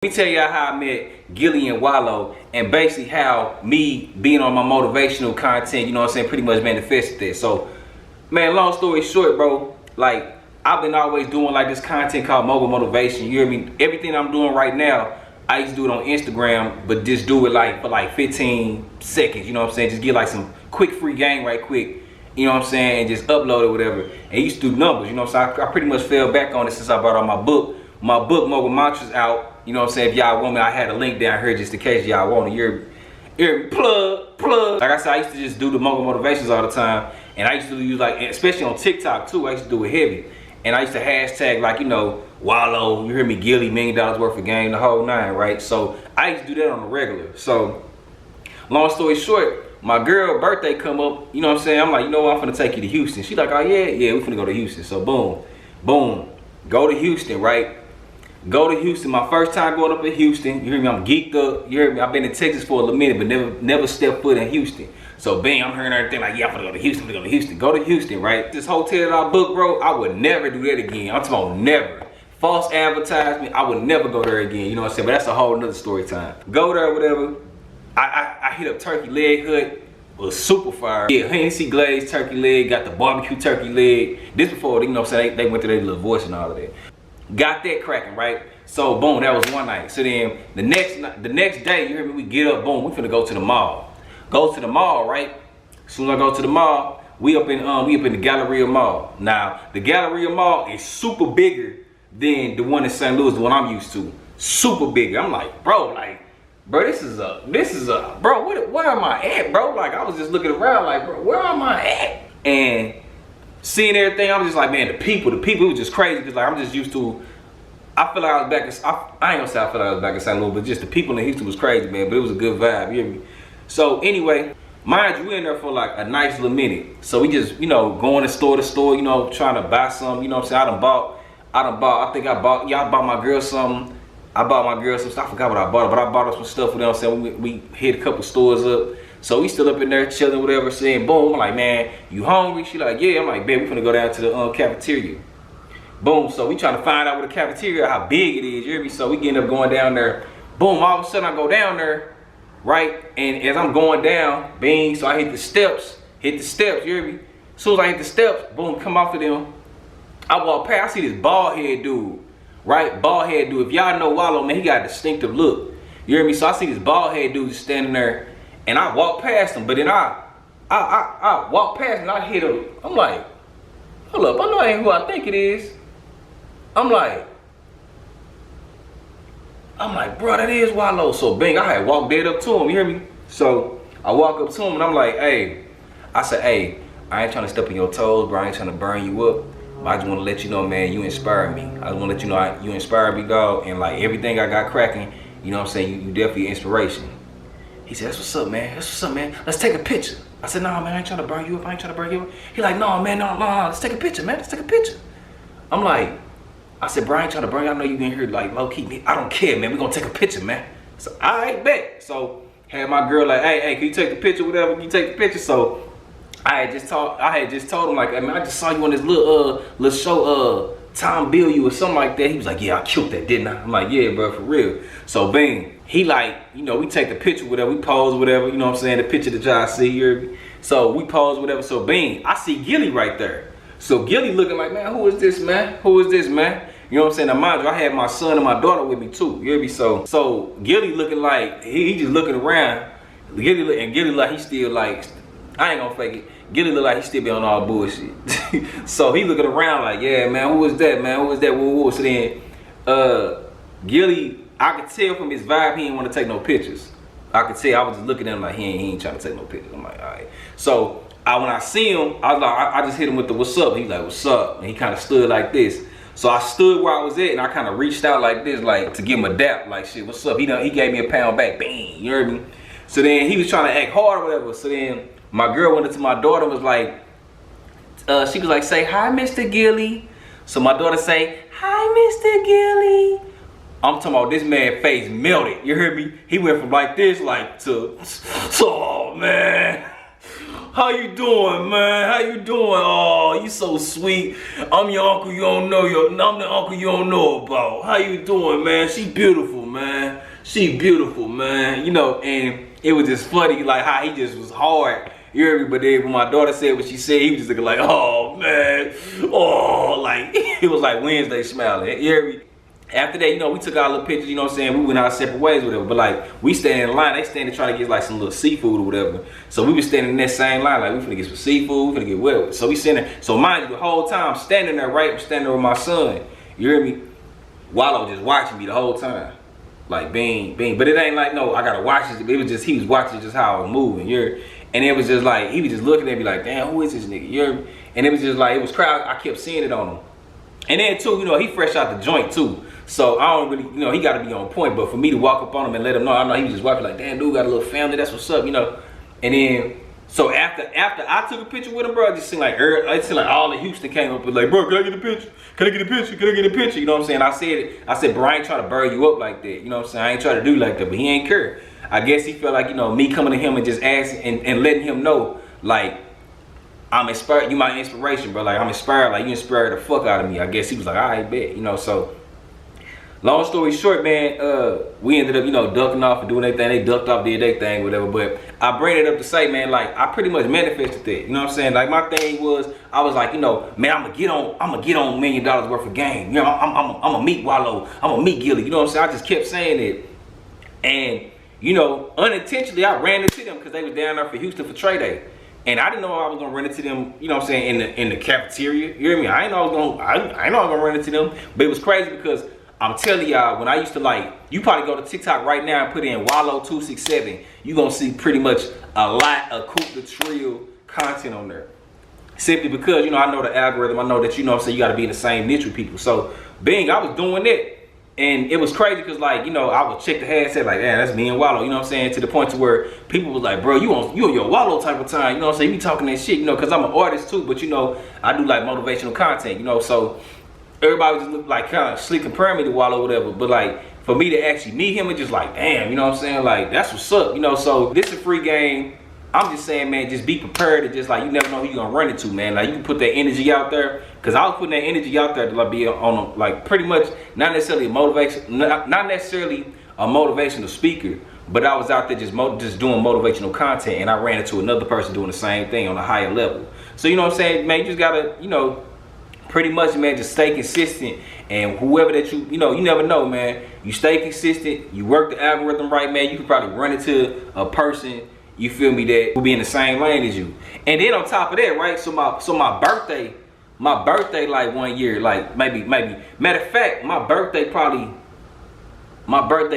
Let me tell y'all how I met Gillie and Wallo, and basically how me being on my motivational content, you know what I'm saying, pretty much manifested that. So, man, long story short, bro, like, I've been always doing like this content called mobile motivation. You hear me? Everything I'm doing right now, I used to do it on Instagram, but just do it like for like 15 seconds, you know what I'm saying? Just get like some quick free game right quick, you know what I'm saying, and just upload it or whatever. And used to do numbers, you know what I'm saying? I pretty much fell back on it since I brought out my book. My book, Mobile Mantras, out. You know what I'm saying? If y'all want me, I had a link down here just in case y'all want it. You're plug. Like I said, I used to just do the mobile motivations all the time. And I used to use like, especially on TikTok too, I used to do it heavy. And I used to hashtag like, you know, Wallo, you hear me, Gillie, $1 million worth of game, the whole nine, right? So I used to do that on the regular. So long story short, my girl birthday come up, you know what I'm saying? I'm like, you know what, I'm finna take you to Houston. She like, oh yeah, we finna go to Houston. So boom, go to Houston, right? Go to Houston. My first time going up in Houston. You hear me? I'm geeked up. You hear me? I've been in Texas for a little minute, but never stepped foot in Houston. So bang, I'm hearing everything like, yeah, I'm gonna go to Houston. I'm gonna go to Houston. Go to Houston, right? This hotel that I booked, bro, I would never do that again. I'm talking about never. False advertisement. I would never go there again. You know what I'm saying? But that's a whole nother story time. Go there, whatever. I hit up Turkey Leg Hut. It was super fire. Yeah, Hennessy glazed turkey leg. Got the barbecue turkey leg. This before, you know what I'm saying? They went through their little voice and all of that. Got that cracking, right? So boom, that was one night. So then the next day, you hear me, we get up, boom, we finna go to the mall. Go to the mall, right? As soon as I go to the mall, we up in the Galleria Mall. Now, the Galleria Mall is super bigger than the one in St. Louis, the one I'm used to. Super bigger. I'm like, bro, this is a, bro, where am I at, bro? Like, I was just looking around like, bro, where am I at? And seeing everything, I was just like, man, the people, it was just crazy because like I'm just used to. I feel like I was back in. I ain't gonna say I feel like I was back in St. Louis, but just the people in Houston was crazy, man. But it was a good vibe, you hear me? So anyway, mind you, we in there for like a nice little minute. So we just, you know, going to store, you know, trying to buy some. You know what I'm saying? I done bought. I bought my girl something. I bought my girl some stuff. I forgot what I bought her, but I bought her some stuff. You know what I'm saying? We hit a couple stores up. So we still up in there chilling, whatever, saying, boom. I'm like, man, you hungry? She like, yeah. I'm like, babe, we finna go down to the cafeteria. Boom, so we trying to find out where the cafeteria, how big it is, you hear me? So we end up going down there. Boom, all of a sudden I go down there, right? And as I'm going down, bing, so I hit the steps, you hear me? As soon as I hit the steps, boom, come off of them. I walk past, I see this bald head dude, right? Bald head dude. If y'all know Wallo, man, he got a distinctive look. You hear me? So I see this bald head dude just standing there. And I walk past him, but then I walk past and I hit him. I'm like, hold up, I know I ain't who I think it is. I'm like, bro, that is Wallo. So bang, I had walked dead up to him, you hear me? So I walk up to him and I'm like, hey, I said, hey, I ain't trying to step on your toes, bro. I ain't trying to burn you up. But I just want to let you know, man, you inspire me. I just want to let you know you inspire me, dog. And like everything I got cracking, you know what I'm saying? You definitely inspiration. He said, that's what's up, man. That's what's up, man. Let's take a picture. I said, nah, man, I ain't trying to burn you up. He like, no, man, no. Let's take a picture, man. Let's take a picture. I'm like, I said, bro, I ain't trying to burn you. I know you in here like low key. I don't care, man. We gonna take a picture, man. So I bet. So had my girl like, hey, can you take the picture? Whatever. Can you take the picture? So I had just told him like, I mean, I just saw you on this little show, Tom Bill you or something like that. He was like, yeah, I killed that, didn't I? I'm like, yeah, bro, for real. So bang. He like, you know, we take the picture, whatever, we pose, whatever, you know what I'm saying, the picture that y'all see here. So we pose, whatever, so bang, I see Gillie right there. So Gillie looking like, man, who is this, man? Who is this, man? You know what I'm saying? Now mind you, I had my son and my daughter with me too, you hear me? So Gillie looking like, he just looking around, Gillie like he still like, I ain't gonna fake it, Gillie look like he still be on all bullshit. So he looking around like, yeah, man, who is that, man? Who is that? Whoa. So then, Gillie, I could tell from his vibe he didn't want to take no pictures. I could tell, I was just looking at him like he ain't trying to take no pictures. I'm like, all right. So when I see him, I was like, I just hit him with the what's up. He's like, what's up? And he kind of stood like this. So I stood where I was at and I kind of reached out like this, like to give him a dap, like shit, what's up? He gave me a pound back, bang, you heard me? So then he was trying to act hard or whatever. So then my girl went up to my daughter and was like, she was like, say hi, Mr. Gillie. So my daughter say, hi, Mr. Gillie. I'm talking about this man face melted, you heard me? He went from like this, like to, oh man, How you doing, man? How you doing? Oh, you so sweet. I'm your uncle you don't know. I'm the uncle you don't know about. How you doing, man? She beautiful, man. She beautiful, man. You know, and it was just funny, like how he just was hard. You hear me? But then when my daughter said what she said, he was just looking like, oh, man. Oh, like, it was like Wednesday smiling. You hear me? After that, you know, we took our little pictures, you know what I'm saying? We went our separate ways, whatever. But like, we standing in line, they standing trying to get like some little seafood or whatever. So we was standing in that same line, like we finna get some seafood, we finna get wet. So we standing, so mind you, the whole time, I'm standing there, right? I'm standing there with my son. You hear me? Wallo just watching me the whole time. Like, bing, bing. But it ain't like, no, I gotta watch this. It was just, he was watching just how I was moving, you hear? And it was just like, he was just looking at me like, damn, who is this nigga? You hear me? And it was just like, it was crowd, I kept seeing it on him. And then too, you know, he fresh out the joint too. So I don't really, you know, he got to be on point. But for me to walk up on him and let him know, I know he was just walking like, damn, dude got a little family. That's what's up, you know. And then, so after I took a picture with him, bro, it just seemed like all of Houston came up and like, bro, can I get a picture? Can I get a picture? Can I get a picture? You know what I'm saying? I said, bro, I ain't trying to burn you up like that. You know what I'm saying? I ain't trying to do like that, but he ain't care. I guess he felt like, you know, me coming to him and just asking and letting him know, like, I'm inspired. You my inspiration, bro. Like, I'm inspired. Like, you inspired the fuck out of me. I guess he was like, all right, bet. You know, so long story short, man, we ended up, you know, ducking off and doing their thing. They ducked off, did their thing, whatever. But I bring it up to say, man, like, I pretty much manifested that. You know what I'm saying? Like, my thing was, I was like, you know, man, I'm gonna get on $1 million worth of game. You know, I'm gonna meet Wallo. I'm gonna meet Gillie. You know what I'm saying? I just kept saying it. And, you know, unintentionally, I ran into them because they was down there for Houston for Trade Day. And I didn't know I was gonna run into them, you know what I'm saying, in the cafeteria. You hear me? I didn't know I was gonna run into them. But it was crazy because I'm telling y'all, when I used to, like, you probably go to TikTok right now and put in Wallo 267, you gonna see pretty much a lot of Coupe de Trio content on there. Simply because, you know, I know the algorithm, I know that, you know what I'm saying, you gotta be in the same niche with people. So, bing, I was doing it. And it was crazy because, like, you know, I would check the hashtag like, damn, that's me and Wallo, you know what I'm saying? To the point to where people was like, bro, you on your Wallo type of time, you know what I'm saying? You be talking that shit, you know, because I'm an artist too, but, you know, I do like motivational content, you know, so everybody just looked like kind of slick comparing me to Wallo, whatever. But, like, for me to actually meet him and just like, damn, you know what I'm saying? Like, that's what's up, you know? So this is a free game. I'm just saying, man, just be prepared to just, like, you never know who you're gonna run into, man. Like, you can put that energy out there, because I was putting that energy out there to, like, be on, like, pretty much not necessarily a motivation, not necessarily a motivational speaker, but I was out there just doing motivational content, and I ran into another person doing the same thing on a higher level. So, you know what I'm saying, man, you just gotta, you know, pretty much, man, just stay consistent. And whoever that you know, you never know, man. You stay consistent, you work the algorithm right, man, you can probably run into a person, you feel me, that will be in the same lane as you. And then on top of that, right, so my birthday, like 1 year, like maybe, matter of fact, my birthday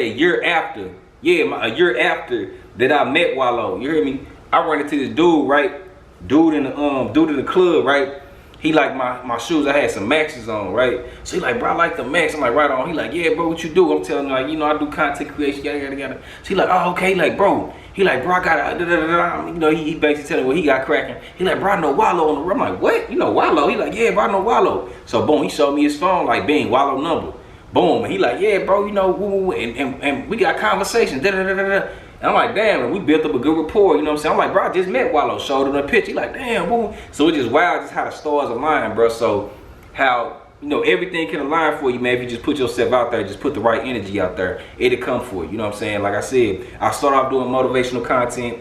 a year after, yeah, a year after that I met Wallo, you hear me? I run into this dude, right, dude in the club, right? He like my shoes, I had some Maxes on, right? So he like, bro, I like the Max. I'm like, right on. He like, yeah, bro, what you do? I'm telling him, like, you know, I do content creation, yada. So he like, oh, okay. He like, bro, I got you know, he basically telling me what he got cracking. He like, bro, I know Wallo on the road. I'm like, what? You know Wallo? He like, yeah, bro, I know Wallo. So boom, he showed me his phone, like, bing, Wallo number. Boom, and he like, yeah, bro, you know, woo, and we got conversations, And I'm like, damn, and we built up a good rapport, you know what I'm saying? I'm like, bro, I just met Wallo, showed him a picture. He like, damn, woo. So it's just wild just how the stars align, bro. So how, you know, everything can align for you, man, if you just put yourself out there, just put the right energy out there, it'll come for you, you know what I'm saying? Like I said, I started off doing motivational content,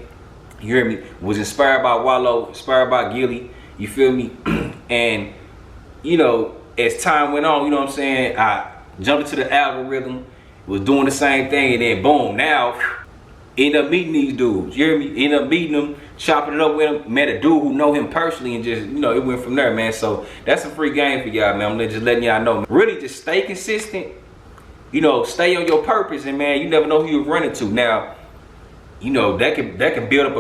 you hear me, was inspired by Wallo, inspired by Gillie, you feel me? And, you know, as time went on, you know what I'm saying, I jumped into the algorithm, was doing the same thing, and then boom, now, end up meeting these dudes, you hear me? End up meeting them, chopping it up with him, met a dude who know him personally, and just, you know, it went from there, man. So that's a free game for y'all, man. I'm just letting y'all know, man. Really just stay consistent, you know, stay on your purpose, and man, you never know who you're running to. Now, you know, that can build up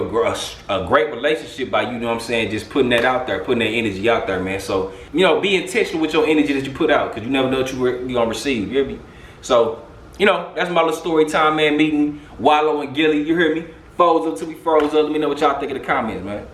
a great relationship by, you know what I'm saying, just putting that out there, putting that energy out there, man. So, you know, be intentional with your energy that you put out, because you never know what you're gonna receive, you hear me? So, you know, that's my little story time, man, meeting Wallo and Gillie, you hear me? Froze up till we froze up. Let me know what y'all think in the comments, man.